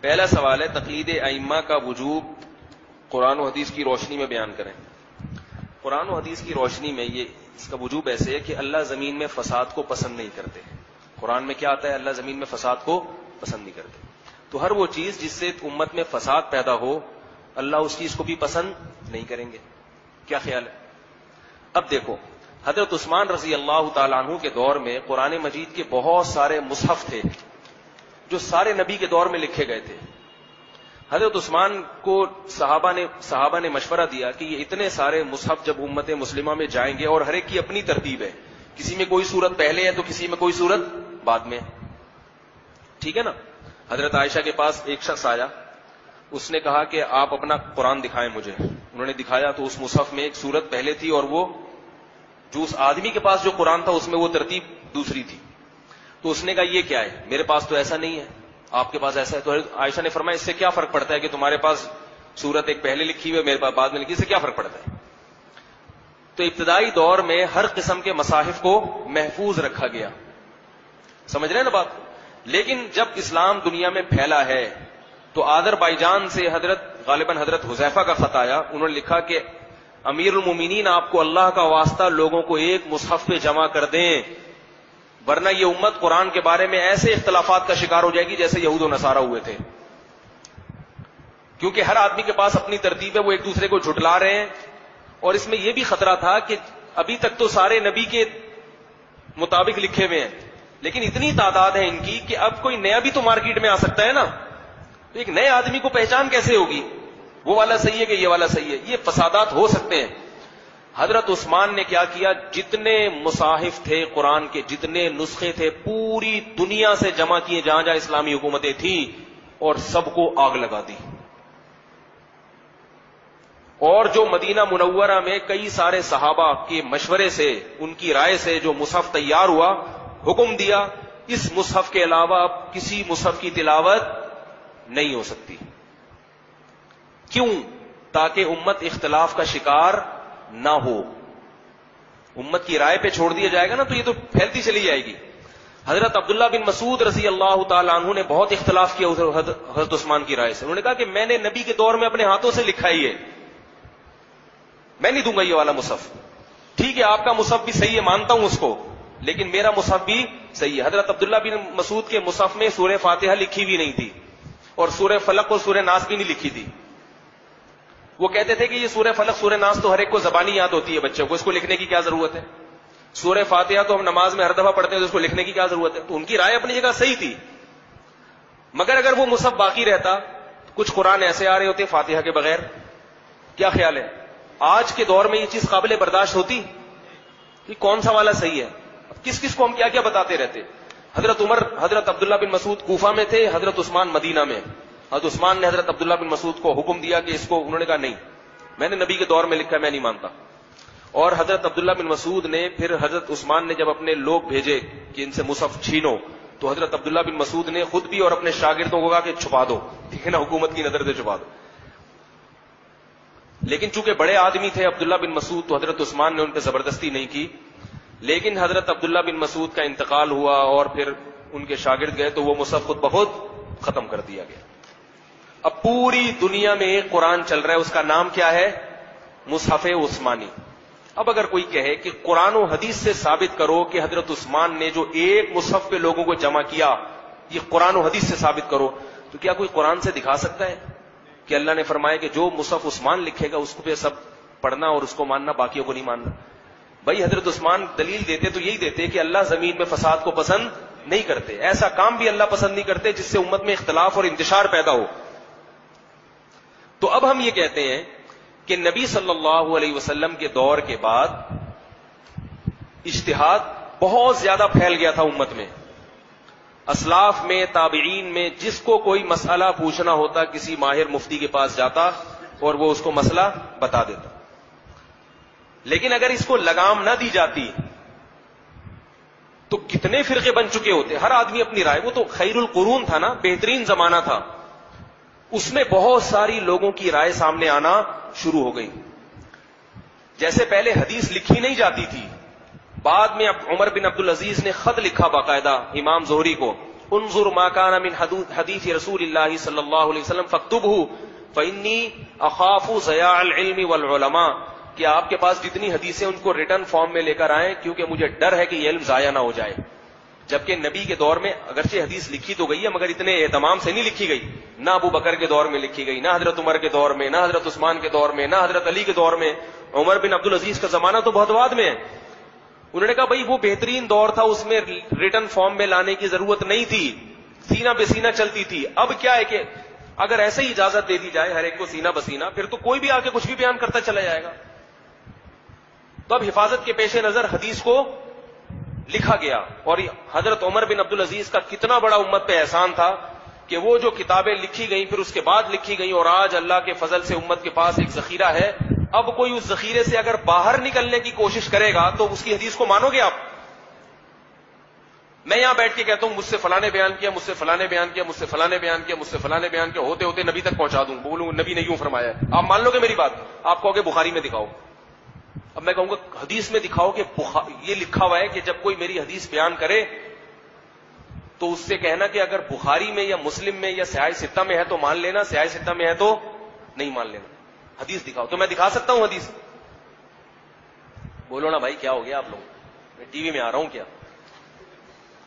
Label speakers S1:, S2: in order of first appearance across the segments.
S1: پہلا سوال ہے تقلید ائمہ کا وجوب قرآن و حدیث کی روشنی میں بیان کریں. قرآن و حدیث کی روشنی میں یہ اس کا وجوب ایسے ہے کہ اللہ زمین میں فساد کو پسند نہیں کرتے. قرآن میں کیا آتا ہے؟ اللہ زمین میں فساد کو پسند نہیں کرتے. تو ہر وہ چیز جس سے امت میں فساد پیدا ہو اللہ اس چیز کو بھی پسند نہیں کریں گے. کیا خیال ہے؟ اب دیکھو حضرت عثمان رضی اللہ تعالیٰ عنہ کے دور میں قرآن مجید کے بہت سارے مصحف تھے جو سارے نبی کے دور میں لکھے گئے تھے. حضرت عثمان کو صحابہ نے مشورہ دیا کہ یہ اتنے سارے مصحف جب امت مسلمہ میں جائیں گے اور ہر ایک کی اپنی ترتیب ہے, کسی میں کوئی صورت پہلے ہے تو کسی میں کوئی صورت بعد میں, ٹھیک ہے نا. حضرت عائشہ کے پاس ایک شخص آیا, اس نے کہا کہ آپ اپنا قرآن دکھائیں مجھے. انہوں نے دکھایا تو اس مصحف میں ایک صورت پہلے تھی اور وہ جو اس آدمی کے پاس جو قرآن تھا اس میں وہ ترتیب دوسری تھی. تو اس نے کہا یہ کیا ہے, میرے پاس تو ایسا نہیں ہے, آپ کے پاس ایسا ہے. تو عائشہ نے فرمایا اس سے کیا فرق پڑتا ہے کہ تمہارے پاس صورت ایک پہلے لکھی ہوئی ہے میرے پاس بعد میں لکھی, اس سے کیا فرق پڑتا ہے. تو ابتدائی دور میں ہر قسم کے مصاحف کو محفوظ رکھا گیا, سمجھ رہے ہیں نا بات. لیکن جب اسلام دنیا میں پھیلا ہے تو آذربائیجان سے غالباً حضرت حذیفہ کا خط آیا. انہوں نے لکھا کہ امیر المومنین آپ کو اللہ کا واسطہ لوگوں کو ایک مصحف پہ جمع کر دیں, ورنہ یہ امت قرآن کے بارے میں ایسے اختلافات کا شکار ہو جائے گی جیسے یہود و نصارہ ہوئے تھے. کیونکہ ہر آدمی کے پاس اپنی ترتیب ہے, وہ ایک دوسرے کو جھٹلا رہے ہیں. اور اس میں یہ بھی خطرہ تھا کہ ابھی تک تو سارے نبی کے مطابق لکھے ہوئے ہیں, لیکن اتنی تعداد ہے ان کی کہ اب کوئی نیا بھی تو مارکیٹ میں آ سکتا ہے نا. تو ایک نئے آدمی کو پہچان کیسے ہوگی وہ والا صحیح ہے کہ یہ والا صحیح ہے؟ یہ فسادات ہو سکتے ہیں. حضرت عثمان نے کیا کیا, جتنے مصاحف تھے قرآن کے, جتنے نسخے تھے, پوری دنیا سے جمع کیے جہاں جہاں اسلامی حکومتیں تھیں اور سب کو آگ لگا دی. اور جو مدینہ منورہ میں کئی سارے صحابہ کے مشورے سے, ان کی رائے سے جو مصحف تیار ہوا, حکم دیا اس مصحف کے علاوہ اب کسی مصحف کی تلاوت نہیں ہو سکتی. کیوں؟ تاکہ امت اختلاف کا شکار نہ ہو. امت کی رائے پہ چھوڑ دیا جائے گا نا تو یہ تو پھیلتی چلی جائے گی. حضرت عبداللہ بن مسعود رضی اللہ تعالیٰ عنہ نے بہت اختلاف کیا حضرت عثمان کی رائے سے. انہوں نے کہا کہ میں نے نبی کے دور میں اپنے ہاتھوں سے لکھا ہی ہے, میں نہیں دوں گا یہ والا مصحف. ٹھیک ہے آپ کا مصحف بھی صحیح ہے, مانتا ہوں اس کو, لیکن میرا مصحف بھی صحیح ہے. حضرت عبداللہ بن مسعود کے مصحف میں سورہ فاتحہ لکھی بھی نہیں تھی اور سورہ فلق اور سورہ ناس بھی نہیں لکھی تھی. وہ کہتے تھے کہ یہ سورہ فلق سورہ ناس تو ہر ایک کو زبانی یاد ہوتی ہے بچوں کو, اس کو لکھنے کی کیا ضرورت ہے. سورہ فاتحہ تو ہم نماز میں ہر دفعہ پڑھتے ہیں تو اس کو لکھنے کی کیا ضرورت ہے. تو ان کی رائے اپنی جگہ صحیح تھی, مگر اگر وہ مصحف باقی رہتا, کچھ قرآن ایسے آ رہے ہوتے فاتحہ کے بغیر. کیا خیال ہے آج کے دور میں یہ چیز قابل برداشت ہوتی کہ کون سا والا صحیح ہے؟ کس کس کو ہم کیا کیا بتاتے رہتے. حضرت عمر, حضرت عبداللہ بن مسعود کوفہ میں تھے, حضرت عثمان مدینہ میں. حضرت عثمان نے حضرت عبداللہ بن مسعود کو حکم دیا کہ اس کو, انہوں نے کہا نہیں میں نے نبی کے دور میں لکھا ہے, میں نہیں مانتا. اور حضرت عبداللہ بن مسعود نے پھر حضرت عثمان نے جب اپنے لوگ بھیجے کہ ان سے مصحف چھینو, تو حضرت عبداللہ بن مسعود نے خود بھی اور اپنے شاگردوں کو کہا کہ چھپا دو, ٹھیک ہے نا, حکومت کی نظر سے چھپا دو. لیکن چونکہ بڑے آدمی تھے عبداللہ بن مسعود تو حضرت عثمان نے ان پہ زبردستی نہیں کی. لیکن حضرت عبداللہ بن مسعود کا انتقال ہوا اور پھر ان کے شاگرد گئے تو وہ مصحف خود بخود ختم کر دیا گیا. اب پوری دنیا میں ایک قرآن چل رہا ہے, اس کا نام کیا ہے؟ مصحف عثمانی. اب اگر کوئی کہے کہ قرآن و حدیث سے ثابت کرو کہ حضرت عثمان نے جو ایک مصحف پہ لوگوں کو جمع کیا یہ قرآن و حدیث سے ثابت کرو, تو کیا کوئی قرآن سے دکھا سکتا ہے کہ اللہ نے فرمایا کہ جو مصحف عثمان لکھے گا اس کو پہ سب پڑھنا اور اس کو ماننا, باقیوں کو نہیں ماننا؟ بھائی حضرت عثمان دلیل دیتے تو یہی دیتے کہ اللہ زمین میں فساد کو پسند نہیں کرتے, ایسا کام بھی اللہ پسند نہیں کرتے جس سے امت میں اختلاف اور انتشار پیدا ہو. تو اب ہم یہ کہتے ہیں کہ نبی صلی اللہ علیہ وسلم کے دور کے بعد اجتہاد بہت زیادہ پھیل گیا تھا امت میں. اسلاف میں, تابعین میں, جس کو کوئی مسئلہ پوچھنا ہوتا کسی ماہر مفتی کے پاس جاتا اور وہ اس کو مسئلہ بتا دیتا. لیکن اگر اس کو لگام نہ دی جاتی تو کتنے فرقے بن چکے ہوتے, ہر آدمی اپنی رائے. وہ تو خیر القرون تھا نا, بہترین زمانہ تھا, اس میں بہت ساری لوگوں کی رائے سامنے آنا شروع ہو گئی. جیسے پہلے حدیث لکھی نہیں جاتی تھی, بعد میں عمر بن عبدالعزیز نے خط لکھا باقاعدہ امام زہری کو انظر ما كان من حدیث رسول اللہ صلی اللہ علیہ وسلم فاکتبہ فانی اخاف ضیاع العلم والعلماء، کہ آپ کے پاس جتنی حدیثیں ان کو ریٹن فارم میں لے کر آئیں، کیونکہ مجھے ڈر ہے کہ یہ علم ضائع نہ ہو جائے. جبکہ نبی کے دور میں اگرچہ حدیث لکھی تو گئی ہے مگر اتنے اہتمام سے نہیں لکھی گئی. نہ ابو بکر کے دور میں لکھی گئی، نہ حضرت عمر کے دور میں، نہ حضرت عثمان کے دور میں، نہ حضرت علی کے دور میں. عمر بن عبدالعزیز کا زمانہ تو بہت بعد میں ہے. انہوں نے کہا بھائی وہ بہترین دور تھا، اس میں ریٹن فارم میں لانے کی ضرورت نہیں تھی، سینہ بے سینہ چلتی تھی. اب کیا ہے کہ اگر ایسے ہی اجازت دے دی جائے ہر ایک کو سینہ بسینہ، پھر تو کوئی بھی آ کے کچھ بھی بیان کرتا چلا جائے گا. تو اب حفاظت کے پیش نظر حدیث کو لکھا گیا. اور حضرت عمر بن عبدالعزیز کا کتنا بڑا امت پہ احسان تھا کہ وہ جو کتابیں لکھی گئیں پھر اس کے بعد لکھی گئیں، اور آج اللہ کے فضل سے امت کے پاس ایک ذخیرہ ہے. اب کوئی اس ذخیرے سے اگر باہر نکلنے کی کوشش کرے گا تو اس کی حدیث کو مانو گے آپ؟ میں یہاں بیٹھ کے کہتا ہوں مجھ سے فلاں نے بیان کیا، مجھ سے فلاں نے بیان کیا، مجھ سے فلاں نے بیان کیا، مجھ سے فلاں نے بیان کیا، ہوتے ہوتے نبی تک پہنچا دوں، بولوں نبی نے یوں فرمایا ہے. آپ مان لو گے میری بات؟ آپ کہو گے بخاری میں دکھاؤ. اب میں کہوں گا حدیث میں دکھاؤ کہ یہ لکھا ہوا ہے کہ جب کوئی میری حدیث بیان کرے تو اس سے کہنا کہ اگر بخاری میں یا مسلم میں یا صحیح ستہ میں ہے تو مان لینا، صحیح ستہ میں ہے تو نہیں مان لینا. حدیث دکھاؤ. تو میں دکھا سکتا ہوں حدیث؟ بولو نا بھائی کیا ہو گیا آپ لوگ؟ میں ٹی وی میں آ رہا ہوں کیا؟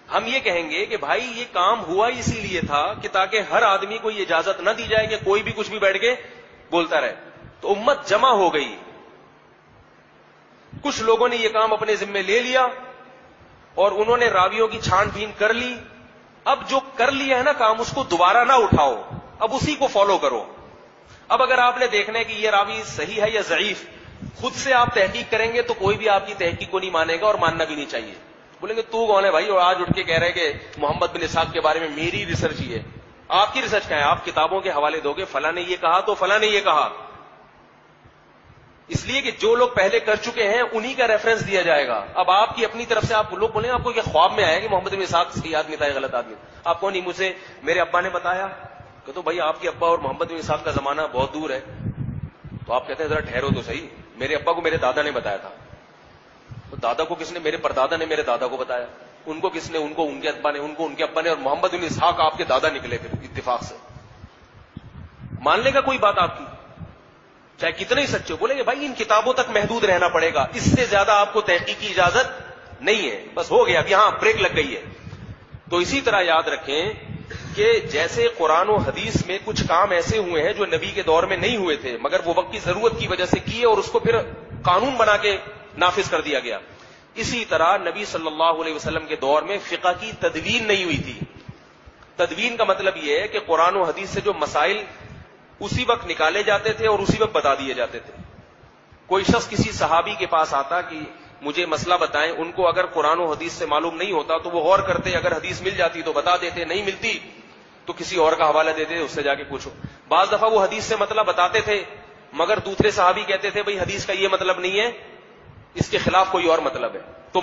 S1: ہم یہ کہیں گے کہ بھائی یہ کام ہوا اسی لیے تھا کہ تاکہ ہر آدمی کو یہ اجازت نہ دی جائے کہ کوئی بھی کچھ بھی بیٹھ کے بولتا رہے. تو امت جمع ہو گئی، کچھ لوگوں نے یہ کام اپنے ذمے لے لیا اور انہوں نے راویوں کی چھان بین کر لی. اب جو کر لیا ہے نا کام، اس کو دوبارہ نہ اٹھاؤ، اب اسی کو فالو کرو. اب اگر آپ نے دیکھنا ہے کہ یہ راوی صحیح ہے یا ضعیف، خود سے آپ تحقیق کریں گے تو کوئی بھی آپ کی تحقیق کو نہیں مانے گا اور ماننا بھی نہیں چاہیے. بولیں گے تو کون ہے بھائی اور آج اٹھ کے کہہ رہے کہ محمد بن اسحاق کے بارے میں میری ریسرچ ہی ہے. آپ کی ریسرچ کیا ہے؟ آپ کتابوں کے حوالے دو گے، فلاں نے یہ کہا تو فلاں نے یہ کہا. اس لیے کہ جو لوگ پہلے کر چکے ہیں انہی کا ریفرنس دیا جائے گا. اب آپ کی اپنی طرف سے آپ لوگ بولیں آپ کو کیا خواب میں آیا کہ محمد بن اسحاق صحیح آدمی تھا یا غلط آدمی؟ آپ کو نہیں، مجھے میرے ابا نے بتایا. کہ تو بھائی آپ کے ابا اور محمد بن اسحاق کا زمانہ بہت دور ہے. تو آپ کہتے ہیں ذرا ٹھہرو تو صحیح، میرے ابا کو میرے دادا نے بتایا تھا. تو دادا کو کس نے؟ میرے پردادا نے میرے دادا کو بتایا. ان کو کس نے؟ ان کو ان کے ابا نے، ان کو ان کے ابا نے، اور محمد بن اسحاق آپ کے دادا نکلے پھر اتفاق سے. مان لے گا کوئی بات آپ کی؟ چاہے کتنے ہی سچے ہو. بولیں گے بھائی ان کتابوں تک محدود رہنا پڑے گا، اس سے زیادہ آپ کو تحقیق کی اجازت نہیں ہے. بس ہو گیا، اب یہاں بریک لگ گئی ہے. تو اسی طرح یاد رکھیں کہ جیسے قرآن و حدیث میں کچھ کام ایسے ہوئے ہیں جو نبی کے دور میں نہیں ہوئے تھے مگر وہ وقت کی ضرورت کی وجہ سے کیے اور اس کو پھر قانون بنا کے نافذ کر دیا گیا. اسی طرح نبی صلی اللہ علیہ وسلم کے دور میں فقہ کی تدوین نہیں ہوئی تھی. تدوین کا مطلب یہ ہے کہ قرآن و حدیث سے جو مسائل اسی وقت نکالے جاتے تھے اور اسی وقت بتا دیے جاتے تھے. کوئی شخص کسی صحابی کے پاس آتا کہ مجھے مسئلہ بتائیں، ان کو اگر قرآن و حدیث سے معلوم نہیں ہوتا تو وہ غور کرتے، اگر حدیث مل جاتی تو بتا دیتے، نہیں ملتی تو کسی اور کا حوالہ دیتے، اس سے جا کے پوچھو. بعض دفعہ وہ حدیث سے مطلب بتاتے تھے مگر دوسرے صحابی کہتے تھے بھئی حدیث کا یہ مطلب نہیں ہے، اس کے خلاف کوئی اور مطلب ہے. تو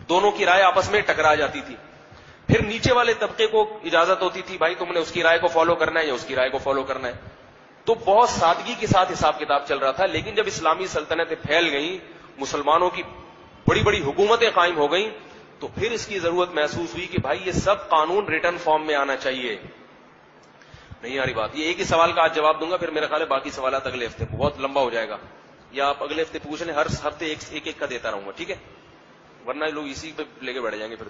S1: دونوں کی رائے آپس میں ٹکرا جاتی تھی. پھر نیچے والے طبقے کو اجازت ہوتی تھی بھائی تم نے اس کی رائے کو فالو کرنا ہے یا اس کی رائے کو فالو کرنا ہے. تو بہت سادگی کے ساتھ حساب کتاب چل رہا تھا. لیکن جب اسلامی سلطنتیں پھیل گئیں، مسلمانوں کی بڑی بڑی حکومتیں قائم ہو گئیں، تو پھر اس کی ضرورت محسوس ہوئی کہ بھائی یہ سب قانون ریٹن فارم میں آنا چاہیے. نہیں آ رہی بات؟ یہ ایک ہی سوال کا آج جواب دوں گا، پھر میرا خیال ہے باقی سوالات اگلے ہفتے بہت لمبا ہو جائے گا، یا آپ اگلے ہفتے پوچھ لیں، ہر ہفتے ایک ایک کا دیتا رہوں گا، ٹھیک ہے؟ ورنہ لوگ اسی پہ لے کے بیٹھ جائیں گے پھر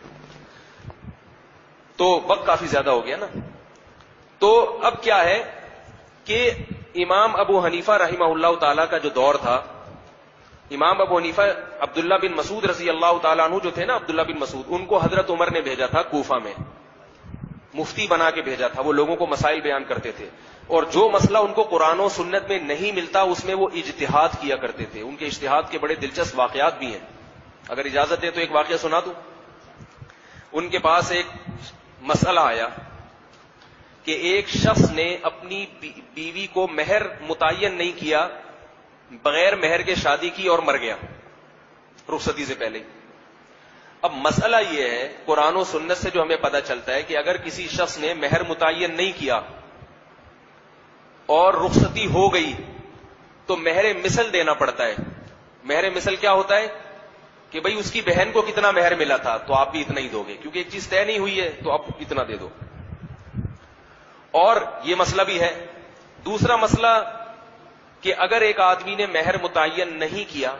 S1: تو وقت کافی زیادہ ہو گیا نا. تو اب کیا ہے کہ امام ابو حنیفہ رحمہ اللہ تعالی کا جو دور تھا، امام ابو حنیفہ عبداللہ بن مسعود رضی اللہ تعالیٰ عنہ جو تھے نا، عبداللہ بن مسعود، ان کو حضرت عمر نے بھیجا تھا کوفہ میں، مفتی بنا کے بھیجا تھا. وہ لوگوں کو مسائل بیان کرتے تھے اور جو مسئلہ ان کو قرآن و سنت میں نہیں ملتا اس میں وہ اجتہاد کیا کرتے تھے. ان کے اجتہاد کے بڑے دلچسپ واقعات بھی ہیں. اگر اجازت دے تو ایک واقعہ سنا دوں. ان کے پاس ایک مسئلہ آیا کہ ایک شخص نے اپنی بیوی کو مہر متعین نہیں کیا، بغیر مہر کے شادی کی اور مر گیا رخصتی سے پہلے. اب مسئلہ یہ ہے قرآن و سنت سے جو ہمیں پتہ چلتا ہے کہ اگر کسی شخص نے مہر متعین نہیں کیا اور رخصتی ہو گئی تو مہر مثل دینا پڑتا ہے. مہر مثل کیا ہوتا ہے؟ کہ بھئی اس کی بہن کو کتنا مہر ملا تھا تو آپ بھی اتنا ہی دو گے، کیونکہ ایک چیز طے نہیں ہوئی ہے تو آپ اتنا دے دو. اور یہ مسئلہ بھی ہے. دوسرا مسئلہ کہ اگر ایک آدمی نے مہر متعین نہیں کیا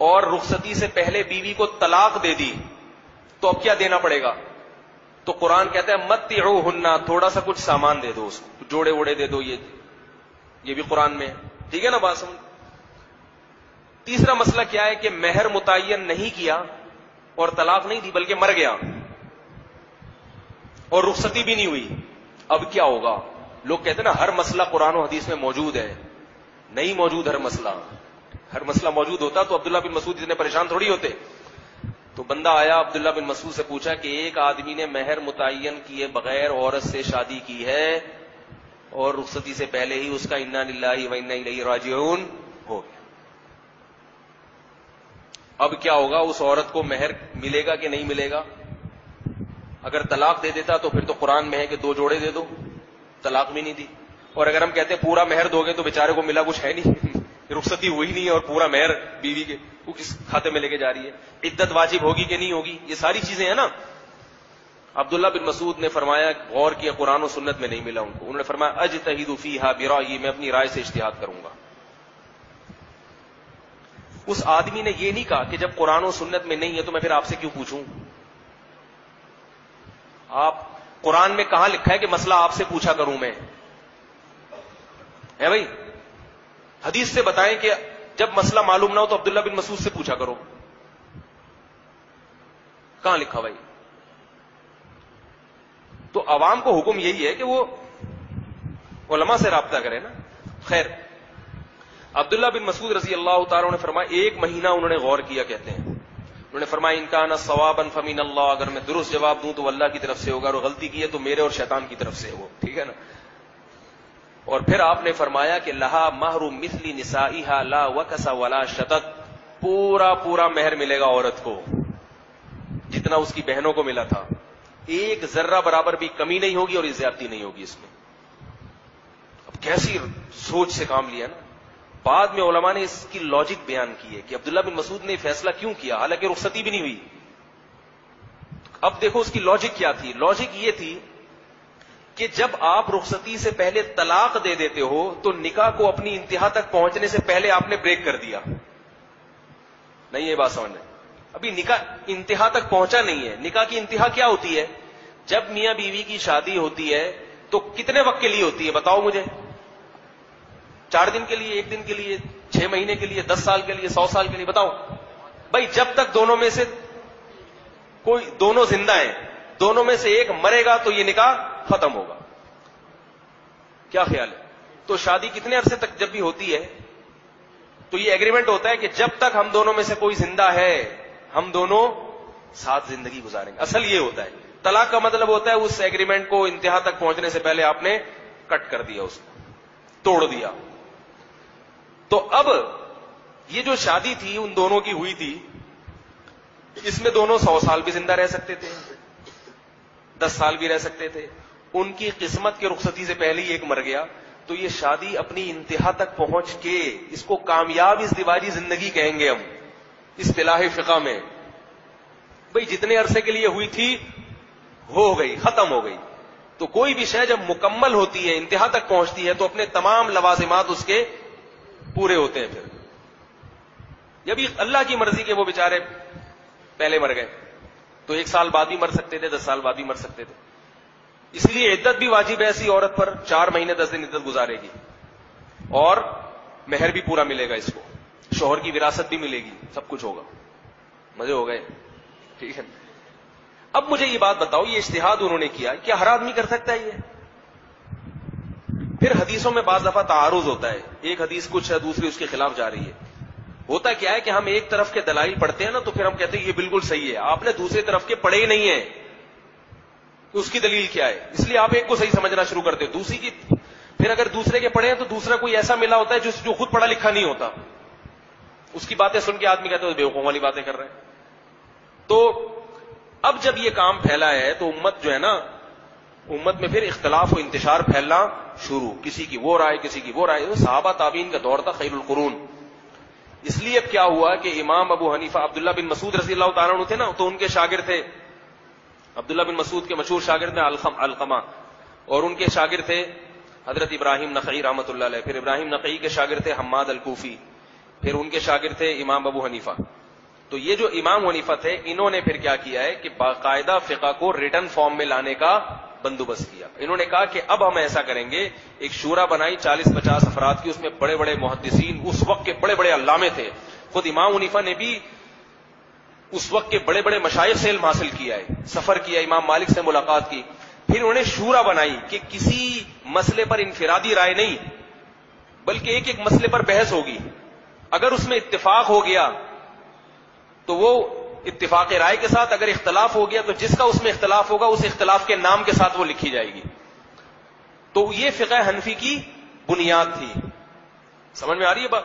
S1: اور رخصتی سے پہلے بیوی کو طلاق دے دی تو اب کیا دینا پڑے گا؟ تو قرآن کہتا ہے متعوہن، تھوڑا سا کچھ سامان دے دو اس کو، جوڑے ووڑے دے دو. یہ بھی قرآن میں ہے. ٹھیک ہے نا بات سمجھ. تیسرا مسئلہ کیا ہے کہ مہر متعین نہیں کیا اور طلاق نہیں دی بلکہ مر گیا اور رخصتی بھی نہیں ہوئی. اب کیا ہوگا؟ لوگ کہتے ہیں نا ہر مسئلہ قرآن و حدیث میں موجود ہے. نہیں موجود ہر مسئلہ موجود ہوتا تو عبداللہ بن مسعود اتنے پریشان تھوڑی ہوتے. تو بندہ آیا عبداللہ بن مسعود سے پوچھا کہ ایک آدمی نے مہر متعین کیے بغیر عورت سے شادی کی ہے اور رخصتی سے پہلے ہی اس کا انا للہ و انا الیہ راجعون ہو گیا. اب کیا ہوگا؟ اس عورت کو مہر ملے گا کہ نہیں ملے گا؟ اگر طلاق دے دیتا تو پھر تو قرآن میں ہے کہ 2 جوڑے دے دو، طلاق بھی نہیں دی. اور اگر ہم کہتے ہیں پورا مہر دو گے تو بیچارے کو ملا کچھ ہے نہیں، رخصتی ہوئی نہیں اور پورا مہر بیوی کے وہ کس کھاتے میں لے کے جا رہی ہے. عدت واجب ہوگی کہ نہیں ہوگی؟ یہ ساری چیزیں ہیں نا. عبداللہ بن مسعود نے فرمایا، غور کیا، قرآن و سنت میں نہیں ملا ان کو. انہوں نے فرمایا اجتہد فیہا برأیی، میں اپنی رائے سے اجتہاد کروں گا. اس آدمی نے یہ نہیں کہا کہ جب قرآن و سنت میں نہیں ہے تو میں پھر آپ سے کیوں پوچھوں. آپ قرآن میں کہاں لکھا ہے کہ مسئلہ آپ سے پوچھا کروں میں؟ ہے بھائی؟ حدیث سے بتائیں کہ جب مسئلہ معلوم نہ ہو تو عبداللہ بن مسعود سے پوچھا کرو. کہاں لکھا بھائی؟ تو عوام کو حکم یہی ہے کہ وہ علماء سے رابطہ کرے نا. خیر، عبداللہ بن مسعود رضی اللہ تعالیٰ نے فرمایا 1 مہینہ انہوں نے غور کیا. کہتے ہیں انہوں نے فرمایا ان کان صوابا فمن اللہ، اگر میں درست جواب دوں تو اللہ کی طرف سے ہوگا، اور غلطی کی ہے تو میرے اور شیطان کی طرف سے ہے وہ. ٹھیک ہے نا. اور پھر آپ نے فرمایا کہ لہا مہر مثل نسائها لا وکس ولا شطط، پورا مہر ملے گا عورت کو جتنا اس کی بہنوں کو ملا تھا. 1 ذرہ برابر بھی کمی نہیں ہوگی اور زیادتی نہیں ہوگی اس میں. اب کیسی سوچ سے کام لیا نا. بعد میں علماء نے اس کی لاجک بیان کی ہے کہ عبداللہ بن مسعود نے فیصلہ کیوں کیا حالانکہ رخصتی بھی نہیں ہوئی. اب دیکھو اس کی لاجک کیا تھی. لاجک یہ تھی کہ جب آپ رخصتی سے پہلے طلاق دے دیتے ہو تو نکاح کو اپنی انتہا تک پہنچنے سے پہلے آپ نے بریک کر دیا. نہیں یہ بات سمجھنا، ابھی نکاح انتہا تک پہنچا نہیں ہے. نکاح کی انتہا کیا ہوتی ہے؟ جب میاں بیوی کی شادی ہوتی ہے تو کتنے وقت کے لیے ہوتی ہے بتاؤ مجھے؟ 4 دن کے لیے، 1 دن کے لیے، 6 مہینے کے لیے، 10 سال کے لیے، 100 سال کے لیے؟ بتاؤ بھائی. جب تک دونوں میں سے کوئی، دونوں زندہ ہیں، دونوں میں سے ایک مرے گا تو یہ نکاح ختم ہوگا. کیا خیال ہے؟ تو شادی کتنے عرصے تک جب بھی ہوتی ہے تو یہ ایگریمنٹ ہوتا ہے کہ جب تک ہم دونوں میں سے کوئی زندہ ہے ہم دونوں ساتھ زندگی گزاریں گے. اصل یہ ہوتا ہے. طلاق کا مطلب ہوتا ہے اس ایگریمنٹ کو انتہا تک پہنچنے سے پہلے آپ نے کٹ کر دیا، اس کو توڑ دیا. تو اب یہ جو شادی تھی ان دونوں کی ہوئی تھی، اس میں دونوں 100 سال بھی زندہ رہ سکتے تھے، 10 سال بھی رہ سکتے تھے. ان کی قسمت کے رخصتی سے پہلے ہی ایک مر گیا تو یہ شادی اپنی انتہا تک پہنچ کے، اس کو کامیاب ازدواجی زندگی کہیں گے ہم اصطلاح فقہ میں. بھئی جتنے عرصے کے لیے ہوئی تھی ہو گئی، ختم ہو گئی. تو کوئی بھی شے جب مکمل ہوتی ہے، انتہا تک پہنچتی ہے، تو اپنے تمام لوازمات اس کے پورے ہوتے ہیں. پھر جب یہ اللہ کی مرضی کے وہ بیچارے پہلے مر گئے تو 1 سال بعد بھی مر سکتے تھے، 10 سال بعد بھی مر سکتے تھے. اس لیے عدت بھی واجب ہے ایسی عورت پر، 4 مہینے 10 دن عدت گزارے گی اور مہر بھی پورا ملے گا اس کو، شوہر کی وراثت بھی ملے گی، سب کچھ ہوگا. مزے ہو گئے؟ ٹھیک ہے. اب مجھے یہ بات بتاؤ، یہ اجتہاد انہوں نے کیا، کیا ہر آدمی کر سکتا ہے یہ؟ پھر حدیثوں میں بعض دفعہ تعارض ہوتا ہے، ایک حدیث کچھ ہے دوسری اس کے خلاف جا رہی ہے. ہوتا کیا ہے کہ ہم ایک طرف کے دلائل پڑھتے ہیں نا تو پھر ہم کہتے ہیں یہ بالکل صحیح ہے، آپ نے دوسری طرف کے پڑھے ہی نہیں ہیں، اس کی دلیل کیا ہے، اس لیے آپ ایک کو صحیح سمجھنا شروع کرتے ہیں، دوسری کی. پھر اگر دوسرے کے پڑھے ہیں تو دوسرا کوئی ایسا ملا ہوتا ہے جو خود پڑھا لکھا نہیں ہوتا، اس کی باتیں سن کے آدمی کہتے ہیں بیوقوف والی باتیں کر رہے ہیں. تو اب جب یہ کام پھیلا ہے تو امت جو ہے نا، امت میں پھر اختلاف و انتشار پھیلنا شروع، کسی کی وہ رائے کسی کی وہ رائے. صحابہ تابعین کا دور تھا خیر القرون. اس لیے اب کیا ہوا کہ امام ابو حنیفہ عبداللہ بن مسعود رضی اللہ تعالیٰ عنہ تھے نا, تو ان کے شاگرد تھے عبداللہ بن مسعود کے مشہور شاگرد میں علقمہ, اور ان کے شاگرد تھے حضرت ابراہیم نخعی رحمۃ اللہ علیہ. پھر ابراہیم نخعی کے شاگرد تھے حماد الکوفی. پھر ان کے شاگرد تھے امام ابو حنیفہ. تو یہ جو امام حنیفہ تھے, انہوں نے پھر کیا کیا ہے کہ باقاعدہ فقہ کو ریٹن فارم میں لانے کا بندوبست کیا. انہوں نے کہا کہ اب ہم ایسا کریں گے, ایک شورا بنائی 40-50 افراد کی, اس میں بڑے بڑے محدثین, اس وقت کے بڑے بڑے علامے تھے. خود امام حنیفہ نے بھی اس وقت کے بڑے بڑے مشائخ سے علم حاصل کیا ہے, سفر کیا, امام مالک سے ملاقات کی. پھر انہوں نے شورا بنائی کہ کسی مسئلے پر انفرادی رائے نہیں, بلکہ ایک ایک مسئلے پر بحث ہوگی. اگر اس میں اتفاق ہو گیا تو وہ اتفاق رائے کے ساتھ, اگر اختلاف ہو گیا تو جس کا اس میں اختلاف ہوگا اس اختلاف کے نام کے ساتھ وہ لکھی جائے گی. تو یہ فقہ حنفی کی بنیاد تھی. سمجھ میں آ رہی ہے بات؟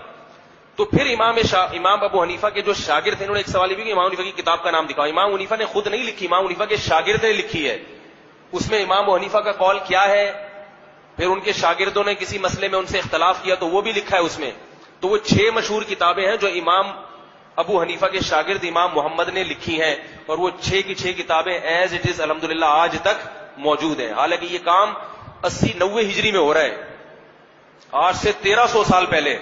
S1: تو پھر امام ابو حنیفہ کے جو شاگرد تھے, انہوں نے ایک سوال بھی کہ امام حنیفہ کی کتاب کا نام دکھاؤ. امام حنیفہ نے خود نہیں لکھی, امام حنیفہ کے شاگرد نے لکھی ہے. اس میں امام ابو حنیفہ کا قول کیا ہے, پھر ان کے شاگردوں نے کسی مسئلے میں ان سے اختلاف کیا تو وہ بھی لکھا ہے اس میں. تو وہ 6 مشہور کتابیں ہیں جو امام ابو حنیفہ کے شاگرد امام محمد نے لکھی ہیں, اور وہ 6 کی 6 کتابیں ایز اٹ از الحمدللہ آج تک موجود ہیں. حالانکہ یہ کام 80-90 ہجری میں ہو رہا ہے, آج سے 1300 سال پہلے.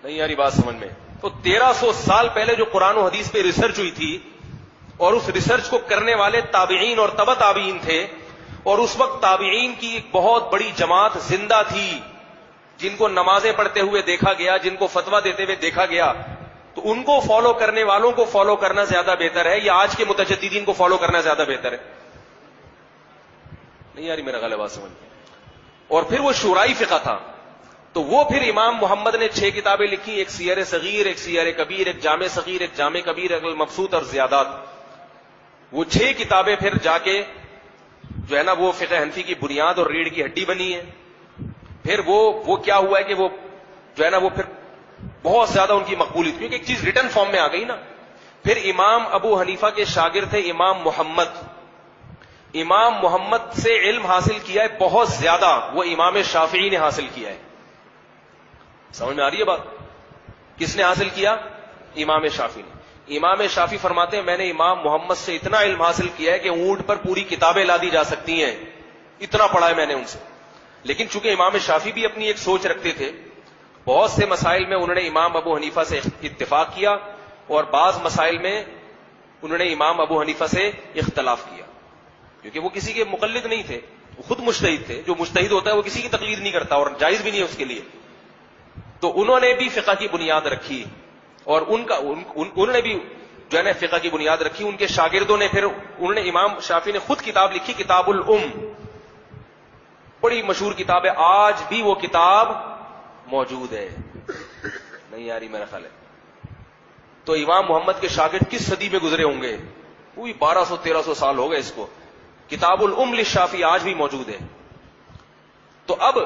S1: نہیں یاری بات سمجھ میں؟ تو 1300 سال پہلے جو قرآن و حدیث پہ ریسرچ ہوئی تھی, اور اس ریسرچ کو کرنے والے تابعین اور تبع تابعین تھے, اور اس وقت تابعین کی ایک بہت بڑی جماعت زندہ تھی جن کو نمازیں پڑھتے ہوئے دیکھا گیا, جن کو فتویٰ دیتے ہوئے دیکھا گیا. تو ان کو فالو کرنے والوں کو فالو کرنا زیادہ بہتر ہے یا آج کے متجددین کو فالو کرنا زیادہ بہتر ہے؟ نہیں یاری میرا غلط بات سمجھ. اور پھر وہ شورائی فقہ تھا, تو وہ پھر امام محمد نے 6 کتابیں لکھی, ایک سیر صغیر, ایک سیر کبیر, ایک جامع صغیر, ایک جامع کبیر, ایک المبسوط اور زیادات. وہ 6 کتابیں پھر جا کے جو ہے نا وہ فقہ حنفی کی بنیاد اور ریڑھ کی ہڈی بنی ہے. پھر وہ کیا ہوا ہے کہ وہ جو ہے نا وہ پھر بہت زیادہ ان کی مقبولیت, کیونکہ ایک چیز ریٹن فارم میں آ گئی نا. پھر امام ابو حنیفہ کے شاگرد تھے امام محمد. امام محمد سے علم حاصل کیا ہے بہت زیادہ, وہ امام شافعی نے حاصل کیا ہے. سمجھ میں آ رہی ہے بات؟ کس نے حاصل کیا؟ امام شافعی نے. امام شافعی فرماتے ہیں میں نے امام محمد سے اتنا علم حاصل کیا ہے کہ اونٹ پر پوری کتابیں لا دی جا سکتی ہیں, اتنا پڑھا ہے میں نے ان سے. لیکن چونکہ امام شافعی بھی اپنی ایک سوچ رکھتے تھے, بہت سے مسائل میں انہوں نے امام ابو حنیفہ سے اتفاق کیا, اور بعض مسائل میں انہوں نے امام ابو حنیفہ سے اختلاف کیا, کیونکہ وہ کسی کے مقلد نہیں تھے, وہ خود مجتہد تھے. جو مجتہد ہوتا ہے وہ کسی کی تقلید نہیں کرتا, اور جائز بھی نہیں ہے اس کے لیے. تو انہوں نے بھی فقہ کی بنیاد رکھی, اور انہوں نے بھی جو ہے نا فقہ کی بنیاد رکھی. ان کے شاگردوں نے پھر انہوں نے, امام شافعی نے خود کتاب لکھی, کتاب الام, بڑی مشہور کتاب ہے, آج بھی وہ کتاب موجود ہے. نہیں یاری میرا خیال ہے. تو امام محمد کے شاگرد کس صدی میں گزرے ہوں گے؟ وہی 1200-1300 سال ہو گئے اس کو. کتاب الام للشافعی آج بھی موجود ہے. تو اب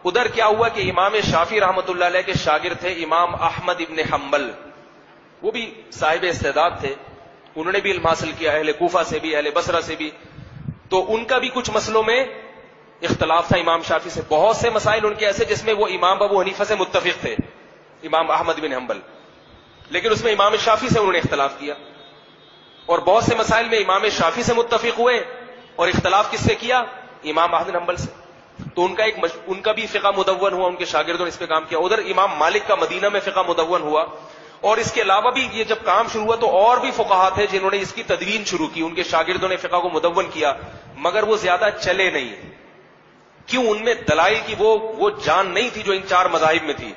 S1: ادھر کیا ہوا کہ امام شافعی رحمۃ اللہ علیہ کے شاگرد تھے امام احمد ابن حنبل. وہ بھی صاحب استعداد تھے, انہوں نے بھی علم حاصل کیا, اہل کوفہ سے بھی, اہل بصرہ سے بھی. تو ان کا بھی کچھ مسئلوں میں اختلاف تھا امام شافعی سے. بہت سے مسائل ان کے ایسے جس میں وہ امام ابو حنیفہ سے متفق تھے, امام احمد بن حنبل, لیکن اس میں امام شافعی سے انہوں نے اختلاف کیا. اور بہت سے مسائل میں امام شافعی سے متفق ہوئے, اور اختلاف کس سے کیا؟ امام احمد بن حنبل سے. تو ان کا بھی فقہ مدون ہوا, ان کے شاگردوں نے اس پہ کام کیا. ادھر امام مالک کا مدینہ میں فقہ مدون ہوا. اور اس کے علاوہ بھی یہ جب کام شروع ہوا تو اور بھی فقہا تھے جنہوں نے اس کی تدوین شروع کی, ان کے شاگردوں نے فقہ کو مدون کیا, مگر وہ زیادہ چلے نہیں. کیوں؟ ان میں دلائل کی وہ جان نہیں تھی جو ان 4 مذاہب میں تھی.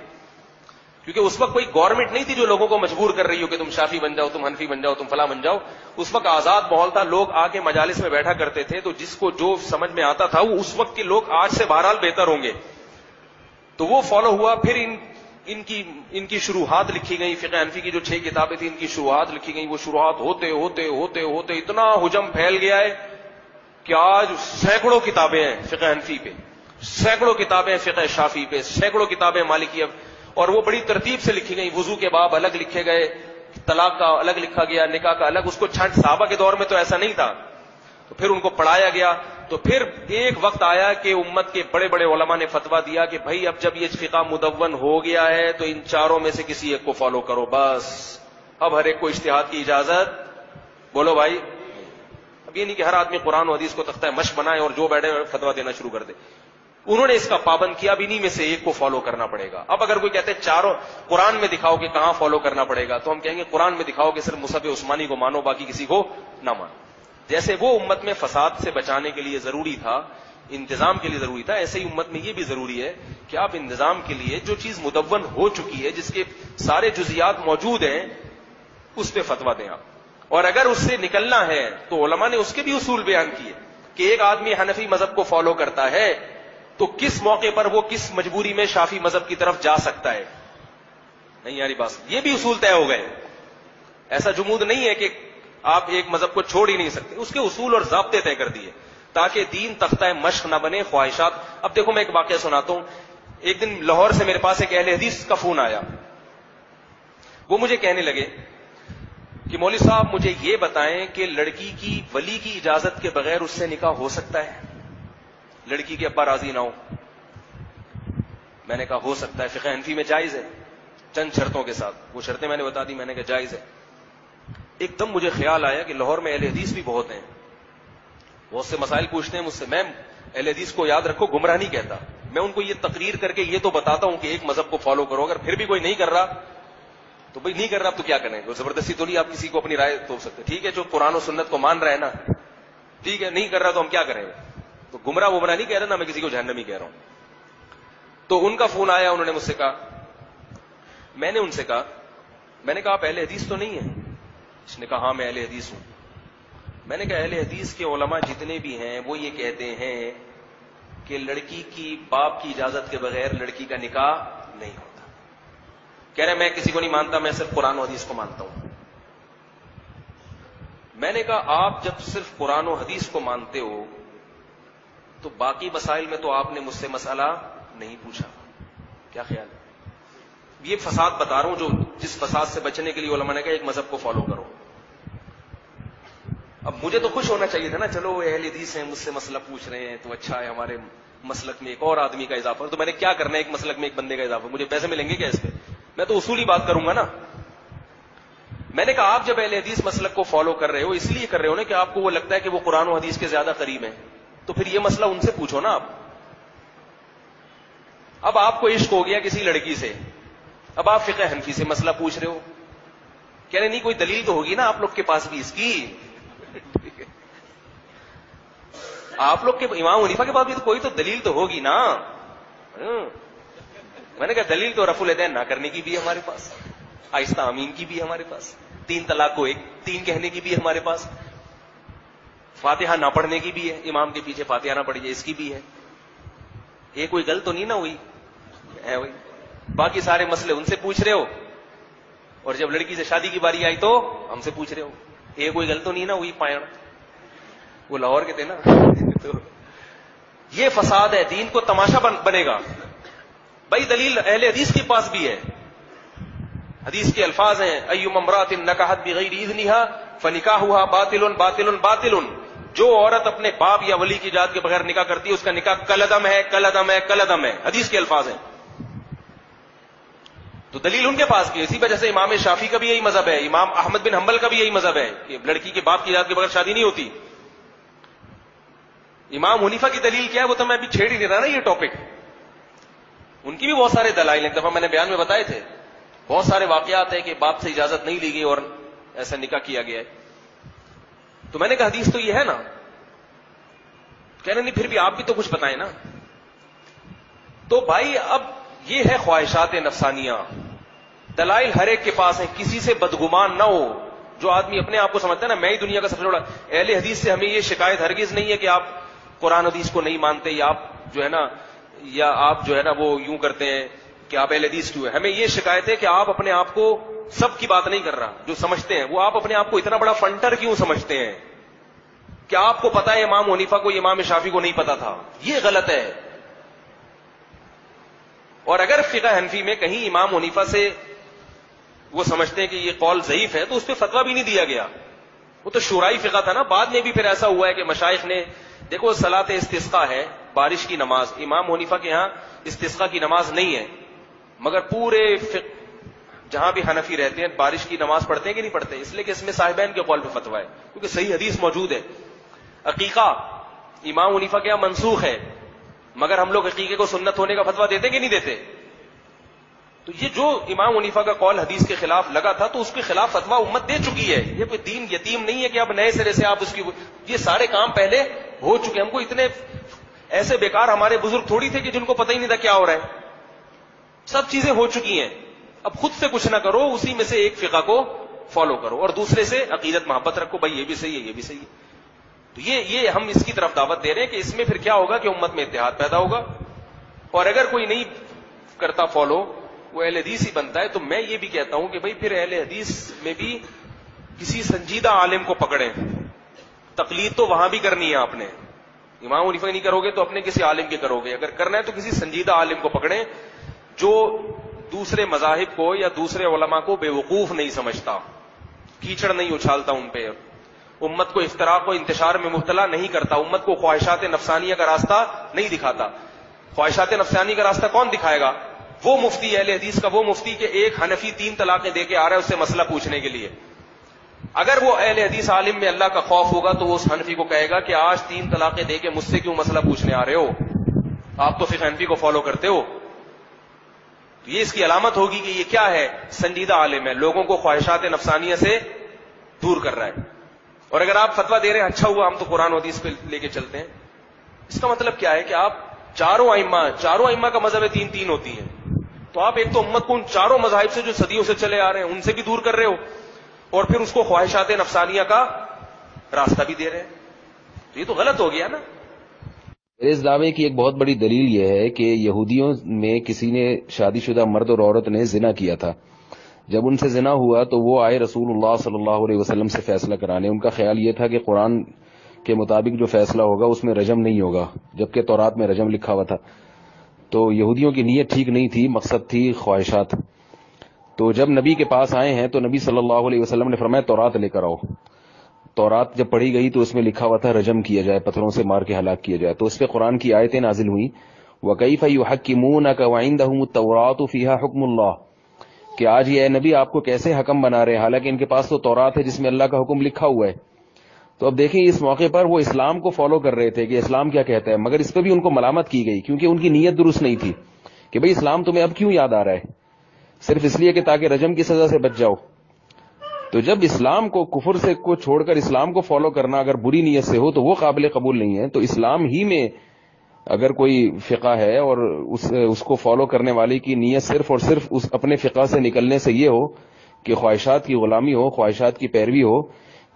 S1: کیونکہ اس وقت کوئی گورنمنٹ نہیں تھی جو لوگوں کو مجبور کر رہی ہو کہ تم شافعی بن جاؤ, تم حنفی بن جاؤ, تم فلاں بن جاؤ. اس وقت آزاد ماحول تھا, لوگ آ کے مجالس میں بیٹھا کرتے تھے, تو جس کو جو سمجھ میں آتا تھا وہ اس وقت کے لوگ آج سے بہرحال بہتر ہوں گے, تو وہ فالو ہوا. پھر ان کی شروحات لکھی گئی, فقہ حنفی کی جو 6 کتابیں تھیں ان کی شروحات لکھی گئی. وہ شروحات ہوتے ہوتے ہوتے ہوتے اتنا حجم پھیل گیا ہے کہ آج سینکڑوں کتابیں ہیں فقہ حنفی پہ, سینکڑوں کتابیں ہیں فقہ شافعی پہ, سینکڑوں کتابیں مالکیہ, اور وہ بڑی ترتیب سے لکھی گئی. وضو کے باب الگ لکھے گئے, طلاق کا الگ لکھا گیا, نکاح کا الگ. اس کو چھانٹ, صحابہ کے دور میں تو ایسا نہیں تھا, تو پھر ان کو پڑھایا گیا. تو پھر ایک وقت آیا کہ امت کے بڑے بڑے علماء نے فتویٰ دیا کہ بھائی اب جب یہ فقہ مدون ہو گیا ہے تو ان چاروں میں سے کسی ایک کو فالو کرو بس. اب ہر ایک کو اجتہاد کی اجازت. بولو بھائی. اب یہ نہیں کہ ہر آدمی قرآن و حدیث کو تختہ مشق بنائے اور جو بیٹھے فتویٰ دینا شروع کر دے. انہوں نے اس کا پابند کیا. اب انہی میں سے ایک کو فالو کرنا پڑے گا. اب اگر کوئی کہتے ہیں چاروں قرآن میں دکھاؤ کہ کہاں فالو کرنا پڑے گا, تو ہم کہیں گے قرآن میں دکھاؤ کہ صرف مصحف عثمانی کو مانو, باقی کسی کو نہ مانو. جیسے وہ امت میں فساد سے بچانے کے لیے ضروری تھا, انتظام کے لیے ضروری تھا, ایسے ہی امت میں یہ بھی ضروری ہے کہ آپ انتظام کے لیے جو چیز مدون ہو چکی ہے, جس کے سارے جزیات موجود ہیں, اس پہ فتویٰ دیں آپ. اور اگر اس سے نکلنا ہے تو علماء نے اس کے بھی اصول بیان کیے کہ ایک آدمی حنفی مذہب کو فالو کرتا ہے تو کس موقع پر وہ کس مجبوری میں شافعی مذہب کی طرف جا سکتا ہے. نہیں یاری بات, یہ بھی اصول طے ہو گئے. ایسا جمود نہیں ہے کہ آپ ایک مذہب کو چھوڑ ہی نہیں سکتے, اس کے اصول اور ضابطے طے کر دیے تاکہ دین تختہ مشق نہ بنے, خواہشات. اب دیکھو میں ایک واقعہ سناتا ہوں. ایک دن لاہور سے میرے پاس ایک اہل حدیث کا فون آیا. وہ مجھے کہنے لگے کہ مولوی صاحب مجھے یہ بتائیں کہ لڑکی کی ولی کی اجازت کے بغیر اس سے نکاح ہو سکتا ہے؟ لڑکی کے ابا راضی نہ ہو. میں نے کہا ہو سکتا ہے, فقہ حنفی میں جائز ہے چند شرطوں کے ساتھ. وہ شرطیں میں نے بتا دی, میں نے کہا جائز ہے. ایک دم مجھے خیال آیا کہ لاہور میں اہل حدیث بھی بہت ہیں, بہت سے مسائل پوچھتے ہیں مجھ سے. میں اہل حدیث کو یاد رکھو گمراہ نہیں کہتا, میں ان کو یہ تقریر کر کے یہ تو بتاتا ہوں کہ ایک مذہب کو فالو کرو. اگر پھر بھی کوئی نہیں کر رہا تو بھائی نہیں کر رہا تو کیا کریں, زبردستی تو نہیں آپ کسی کو اپنی رائے توپ سکتے. ٹھیک ہے جو قرآن و سنت کو مان رہا ہے نا, ٹھیک ہے, نہیں کر رہا تو ہم کیا کریں. تو گمراہ ومراہ نہیں کہہ رہا نا, میں کسی کو جہنمی کہہ رہا ہوں. تو ان کا فون آیا, انہوں نے مجھ سے کہا, میں نے ان سے کہا, میں نے کہا آپ اہل حدیث تو نہیں ہیں؟ اس نے کہا ہاں میں اہل حدیث ہوں. میں نے کہا اہل حدیث کے علماء جتنے بھی ہیں وہ یہ کہتے ہیں کہ لڑکی کی باپ کی اجازت کے بغیر لڑکی کا نکاح نہیں ہوتا. کہہ رہے میں کسی کو نہیں مانتا, میں صرف قرآن و حدیث کو مانتا ہوں. میں نے کہا آپ جب صرف قرآن و حدیث کو مانتے ہو تو باقی مسائل میں تو آپ نے مجھ سے مسئلہ نہیں پوچھا. کیا خیال ہے؟ یہ فساد بتا رہا ہوں جو جس فساد سے بچنے کے لیے علماء نے کہا ایک مذہب کو فالو کرو. اب مجھے تو خوش ہونا چاہیے تھا نا, چلو اہل حدیث ہیں مجھ سے مسئلہ پوچھ رہے ہیں تو اچھا ہے, ہمارے مسلک میں ایک اور آدمی کا اضافہ. تو میں نے کیا کرنا ہے ایک مسلک میں ایک بندے کا اضافہ, مجھے پیسے ملیں گے کیا اس پہ؟ میں تو اصولی بات کروں گا نا. میں نے کہا آپ جب اہل حدیث مسلک کو فالو کر رہے ہو اس لیے کر رہے ہو نا کہ آپ کو وہ لگتا ہے کہ وہ قرآن و حدیث کے زیادہ قریب ہیں, تو پھر یہ مسئلہ ان سے پوچھو نا آپ. اب آپ کو عشق ہو گیا کسی لڑکی سے, اب آپ فقہ حنفی سے مسئلہ پوچھ رہے ہو, کہہ رہے نہیں کوئی دلیل تو ہوگی نا آپ لوگ کے پاس بھی اس کی. آپ لوگ کے امام حنیفہ کے پاس بھی تو کوئی تو دلیل تو ہوگی نا. میں نے کہا دلیل تو رفع الیدین نہ کرنے کی بھی ہے ہمارے پاس, آہستہ آمین کی بھی ہے ہمارے پاس, 3 طلاق کو 3 کہنے کی بھی ہے ہمارے پاس, فاتحہ نہ پڑھنے کی بھی ہے, امام کے پیچھے فاتحہ نہ پڑھیے اس کی بھی ہے. یہ کوئی غلط تو نہیں نہ ہوئی ہے وہی. باقی سارے مسئلے ان سے پوچھ رہے ہو اور جب لڑکی سے شادی کی باری آئی تو ہم سے پوچھ رہے ہو. یہ کوئی غلط تو نہیں نہ ہوئی پائن, وہ لاہور کے تھے نا. تو یہ فساد ہے, دین کو تماشا بنے گا. بھائی دلیل اہل حدیث کے پاس بھی ہے, حدیث کے الفاظ ہیں ایما امرأۃ نکحت بغیر اذنها فنکاحها باطل باطل باطل. جو عورت اپنے باپ یا ولی کی اجازت کے بغیر نکاح کرتی ہے اس کا نکاح کلعدم ہے کلعدم ہے کلعدم ہے. حدیث کے الفاظ ہیں. تو دلیل ان کے پاس بھی ہے. اسی وجہ سے امام شافعی کا بھی یہی مذہب ہے, امام احمد بن حنبل کا بھی یہی مذہب ہے کہ لڑکی کے باپ کی اجازت کے بغیر شادی نہیں ہوتی. امام حنیفہ کی دلیل کیا ہے وہ تو میں ابھی چھیڑ ہی نہیں رہا نا یہ ٹاپک. ان کی بھی بہت سارے دلائل, ایک دفعہ میں نے بیان میں بتائے تھے, بہت سارے واقعات ہیں کہ باپ سے اجازت نہیں لی گئی اور ایسا نکاح کیا گیا ہے. تو میں نے کہا حدیث تو یہ ہے نا. کہنے نہیں پھر بھی آپ بھی تو کچھ بتائیں نا. تو بھائی اب یہ ہے خواہشات نفسانیہ. دلائل ہر ایک کے پاس ہیں, کسی سے بدگمان نہ ہو. جو آدمی اپنے آپ کو سمجھتا ہے نا میں ہی دنیا کا سب سے بڑا, اہل حدیث سے ہمیں یہ شکایت ہرگز نہیں ہے کہ آپ قرآن حدیث کو نہیں مانتے یا آپ جو ہے نا یا آپ جو ہے نا وہ یوں کرتے ہیں کہ آپ اہل حدیث کیوں ہے. ہمیں یہ شکایت ہے کہ آپ اپنے آپ کو سب کی بات نہیں کر رہا, جو سمجھتے ہیں وہ آپ اپنے آپ کو اتنا بڑا فنٹر کیوں سمجھتے ہیں کہ آپ کو پتا ہے امام حنیفہ کو امام شافعی کو نہیں پتا تھا. یہ غلط ہے. اور اگر فقہ حنفی میں کہیں امام حنیفہ سے وہ سمجھتے ہیں کہ یہ قول ضعیف ہے تو اس پہ فتویٰ بھی نہیں دیا گیا. وہ تو شورائی فقہ تھا نا. بعد میں بھی پھر ایسا ہوا ہے کہ مشائخ نے دیکھو صلاۃ استسقا ہے بارش کی نماز، امام حنیفہ کے یہاں استسقا کی نماز نہیں ہے، مگر پورے جہاں بھی حنفی رہتے ہیں بارش کی نماز پڑھتے ہیں کہ نہیں پڑھتے؟ اس لیے کہ اس میں صاحبین کے قول پہ فتویٰ ہے، کیونکہ صحیح حدیث موجود ہے۔ عقیقہ امام حنیفہ کے یہاں منسوخ ہے، مگر ہم لوگ عقیقے کو سنت ہونے کا فتویٰ دیتے کہ نہیں دیتے؟ تو یہ جو امام حنیفہ کا قول حدیث کے خلاف لگا تھا تو اس کے خلاف فتویٰ امت دے چکی ہے۔ یہ کوئی دین یتیم نہیں ہے کہ اب نئے سرے سے آپ اس کی، یہ سارے کام پہلے ہو چکے۔ ہم کو اتنے ایسے بیکار ہمارے بزرگ تھوڑی تھے کہ جن کو پتہ ہی نہیں تھا کیا ہو رہا ہے، سب چیزیں ہو چکی ہیں۔ اب خود سے کچھ نہ کرو، اسی میں سے ایک فقہ کو فالو کرو اور دوسرے سے عقیدت محبت رکھو، بھائی یہ بھی صحیح ہے یہ بھی صحیح ہے۔ تو یہ ہم اس کی طرف دعوت دے رہے ہیں کہ اس میں پھر کیا ہوگا کہ امت میں اتحاد پیدا ہوگا، اور اگر کوئی نہیں کرتا فالو وہ اہل حدیث ہی بنتا ہے۔ تو میں یہ بھی کہتا ہوں کہ بھائی پھر اہل حدیث میں بھی کسی سنجیدہ عالم کو پکڑیں، تقلید تو وہاں بھی کرنی ہے آپ نے، امام حنیفہ نہیں کرو گے تو اپنے کسی عالم کے کرو گے، اگر کرنا ہے تو کسی سنجیدہ عالم کو پکڑیں جو دوسرے مذاہب کو یا دوسرے علماء کو بے وقوف نہیں سمجھتا، کیچڑ نہیں اچھالتا ان پہ، امت کو افتراق و انتشار میں مبتلا نہیں کرتا، امت کو خواہشات نفسانیہ کا راستہ نہیں دکھاتا۔ خواہشات نفسانی کا راستہ کون دکھائے گا؟ وہ مفتی اہل حدیث کا وہ مفتی کہ ایک حنفی 3 طلاقیں دے کے آ رہا ہے اس سے مسئلہ پوچھنے کے لیے، اگر وہ اہل حدیث عالم میں اللہ کا خوف ہوگا تو وہ اس حنفی کو کہے گا کہ آج 3 طلاقیں دے کے مجھ سے کیوں مسئلہ پوچھنے آ رہے ہو، آپ تو فقہ حنفی کو فالو کرتے ہو۔ تو یہ اس کی علامت ہوگی کہ یہ کیا ہے؟ سنجیدہ عالم ہے، لوگوں کو خواہشات نفسانیہ سے دور کر رہا ہے۔ اور اگر آپ فتویٰ دے رہے ہیں اچھا ہوا ہم تو قرآن و حدیث پہ لے کے چلتے ہیں، اس کا مطلب کیا ہے کہ آپ چاروں ائمہ کا مذہب 3 ہوتی ہیں، تو آپ ایک تو امت کو ان چاروں مذاہب سے جو صدیوں سے چلے آ رہے ہیں ان سے بھی دور کر رہے ہو، اور پھر اس کو خواہشات نفسانیہ کا راستہ بھی دے رہے ہیں، تو یہ تو غلط ہو گیا نا۔
S2: اس دعوے کی ایک بہت بڑی دلیل یہ ہے کہ یہودیوں میں کسی نے شادی شدہ مرد اور عورت نے زنا کیا تھا، جب ان سے زنا ہوا تو وہ آئے رسول اللہ صلی اللہ علیہ وسلم سے فیصلہ کرانے۔ ان کا خیال یہ تھا کہ قرآن کے مطابق جو فیصلہ ہوگا اس میں رجم نہیں ہوگا، جبکہ تورات میں رجم لکھا ہوا تھا۔ تو یہودیوں کی نیت ٹھیک نہیں تھی، مقصد تھی خواہشات۔ تو جب نبی کے پاس آئے ہیں تو نبی صلی اللہ علیہ وسلم نے فرمایا تورات لے کر آؤ۔ تورات جب پڑھی گئی تو اس میں لکھا ہوا تھا رجم کیا جائے، پتھروں سے مار کے ہلاک کیا جائے۔ تو اس پہ قرآن کی آیتیں نازل ہوئیں، وَكَيْفَ يُحَكِّمُونَكَ وَعِندَهُمُ التَّوْرَاةُ فِيهَا حُكْمُ اللَّهِ، کہ آج یہ اے نبی آپ کو کیسے حکم بنا رہے ہیں، حالانکہ ان کے پاس تو تورات ہے جس میں اللہ کا حکم لکھا ہوا ہے۔ تو اب دیکھیں اس موقع پر وہ اسلام کو فالو کر رہے تھے کہ اسلام کیا کہتا ہے، مگر اس پہ بھی ان کو ملامت کی گئی کیونکہ ان کی نیت درست نہیں تھی کہ بھئی اسلام تمہیں اب کیوں یاد آ رہا ہے، صرف اس لیے کہ تاکہ رجم کی سزا سے بچ جاؤ۔ تو جب اسلام کو کفر سے کو چھوڑ کر اسلام کو فالو کرنا اگر بری نیت سے ہو تو وہ قابل قبول نہیں ہے۔ تو اسلام ہی میں اگر کوئی فقہ ہے اور اس کو فالو کرنے والے کی نیت صرف اور صرف اس اپنے فقہ سے نکلنے سے یہ ہو کہ خواہشات کی غلامی ہو، خواہشات کی پیروی ہو،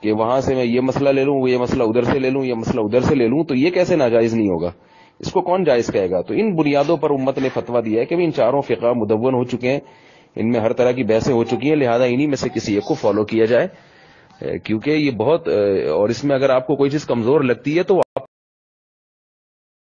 S2: کہ وہاں سے میں یہ مسئلہ لے لوں، یہ مسئلہ ادھر سے لے لوں، یہ مسئلہ ادھر سے لے لوں، تو یہ کیسے ناجائز نہیں ہوگا؟ اس کو کون جائز کہے گا؟ تو ان بنیادوں پر امت نے فتویٰ دیا ہے کہ ان چاروں فقہ مدون ہو چکے ہیں، ان میں ہر طرح کی بحثیں ہو چکی ہیں، لہذا انہی میں سے کسی ایک کو فالو کیا جائے، کیونکہ یہ بہت، اور اس میں اگر آپ کو کوئی چیز کمزور لگتی ہے تو